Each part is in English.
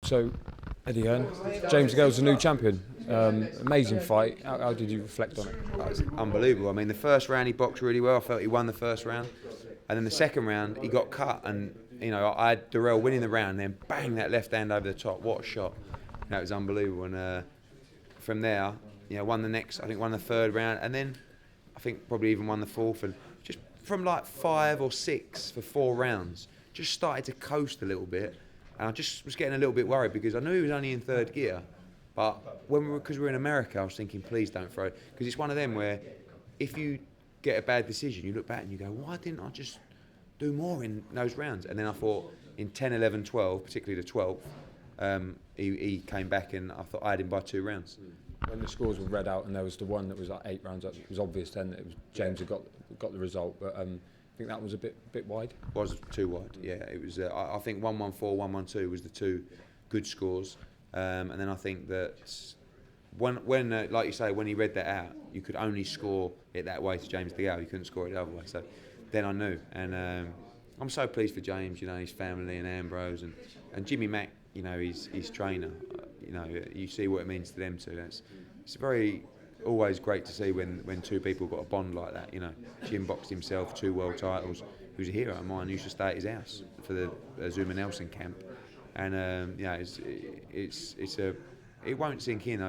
So, Eddie Hearn, James DeGale's the new champion. Amazing fight. How did you reflect on it? That was unbelievable. I mean, the first round he boxed really well. I felt he won the first round, and then the second round he got cut, and I had Darrell winning the round. Then bang, that left hand over the top. What a shot! That was unbelievable. And from there, won the next. I think won the third round, and then I think probably even won the fourth. And just from like 5 or 6 for 4 rounds, just started to coast a little bit. And I just was getting a little bit worried because I knew he was only in third gear. But because we're in America, I was thinking, please don't throw it. Because it's one of them where if you get a bad decision, you look back and you go, why didn't I just do more in those rounds? And then I thought in 10, 11, 12, particularly the 12th, he came back and I thought I had him by 2 rounds. When the scores were read out and there was the one that was like 8 rounds, it was obvious then that it was James who got the result. But I think that was a bit wide. Was too wide, yeah. It was. I think 1-1-4, 1-1-2 was the 2 good scores, and then I think that when like you say, when he read that out, you could only score it that way to James DeGale. You couldn't score it the other way. So then I knew, and I'm so pleased for James. His family and Ambrose and Jimmy Mack. His trainer. You see what it means to them too. It's very. Always great to see when 2 people got a bond like that. Jim boxed himself 2 world titles. He was a hero of mine. He used to stay at his house for the Zuma Nelson camp, and it won't sink in.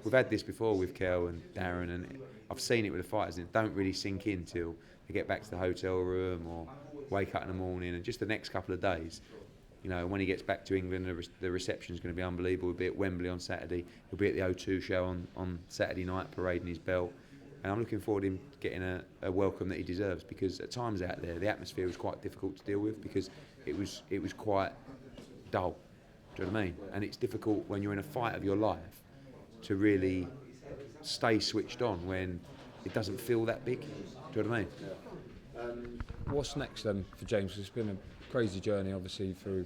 We've had this before with Kel and Darren, and I've seen it with the fighters, and it don't really sink in till they get back to the hotel room or wake up in the morning, and just the next couple of days. When he gets back to England, the reception's going to be unbelievable. He'll be at Wembley on Saturday. He'll be at the O2 show on Saturday night, parading his belt. And I'm looking forward to him getting a welcome that he deserves, because at times out there, the atmosphere was quite difficult to deal with because it was quite dull. Do you know what I mean? And it's difficult when you're in a fight of your life to really stay switched on when it doesn't feel that big. Do you know what I mean? What's next then for James? It's been a crazy journey, obviously, through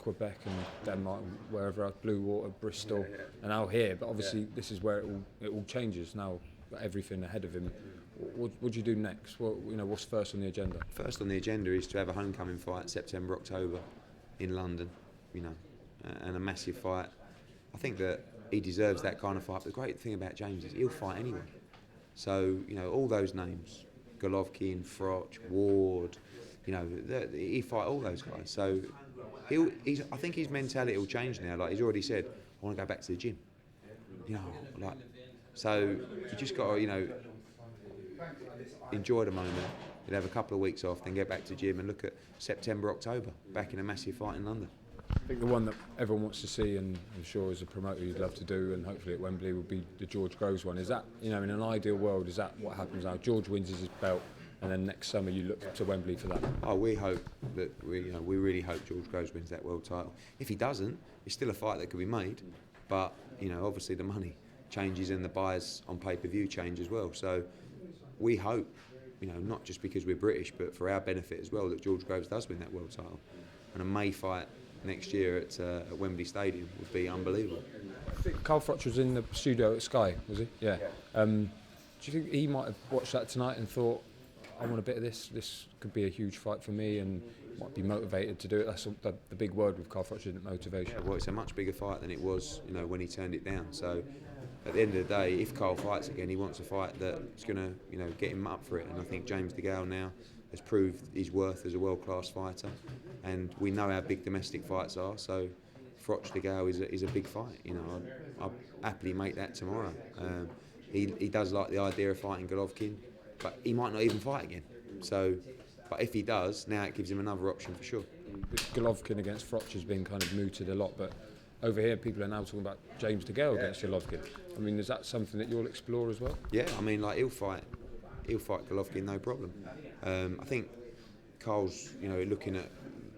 Quebec and Denmark, wherever else, Blue Water, Bristol, and now here. But obviously, this is where it all changes now. Got everything ahead of him. What do you do next? What's first on the agenda? First on the agenda is to have a homecoming fight September, October, in London. And a massive fight. I think that he deserves that kind of fight. But the great thing about James is he'll fight anyone. So all those names, Golovkin, Froch, Ward. He fight all those guys. So I think his mentality will change now. Like he's already said, I want to go back to the gym. So you just got to enjoy the moment. He'll have a couple of weeks off, then get back to the gym and look at September, October, back in a massive fight in London. I think the one that everyone wants to see, and I'm sure as a promoter you'd love to do, and hopefully at Wembley, will be the George Groves one. Is that, in an ideal world, is that what happens now? George wins his belt, and then next summer you look to Wembley for that? Oh, we hope that we really hope George Groves wins that world title. If he doesn't, it's still a fight that could be made, but obviously the money changes and the buyers on pay-per-view change as well. So we hope, not just because we're British, but for our benefit as well, that George Groves does win that world title. And a May fight next year at Wembley Stadium would be unbelievable. I think Carl Froch was in the studio at Sky, was he? Yeah. Do you think he might have watched that tonight and thought, I want a bit of this. This could be a huge fight for me, and might be motivated to do it? That's the big word with Carl Froch, isn't it? Motivation. Yeah, well, it's a much bigger fight than it was, when he turned it down. So at the end of the day, if Carl fights again, he wants a fight that's going to, get him up for it. And I think James DeGale now has proved his worth as a world-class fighter, and we know how big domestic fights are. So Froch DeGale is a big fight. I'll happily make that tomorrow. He does like the idea of fighting Golovkin, but he might not even fight again. So, but if he does, now it gives him another option for sure. Golovkin against Froch has been kind of mooted a lot, but over here people are now talking about James DeGale against Golovkin. I mean, is that something that you'll explore as well? Yeah, I mean, he'll fight Golovkin, no problem. I think Carl's, looking at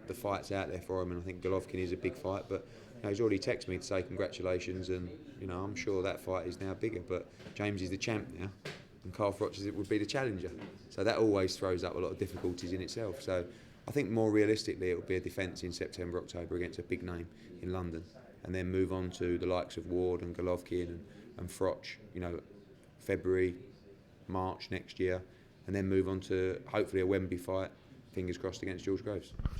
the fights out there for him, and I think Golovkin is a big fight, but he's already texted me to say congratulations, and I'm sure that fight is now bigger. But James is the champ now, and Carl Froch would be the challenger. So that always throws up a lot of difficulties in itself. So I think more realistically, it will be a defence in September, October against a big name in London, and then move on to the likes of Ward and Golovkin and Froch, February, March next year, and then move on to hopefully a Wembley fight, fingers crossed, against George Groves.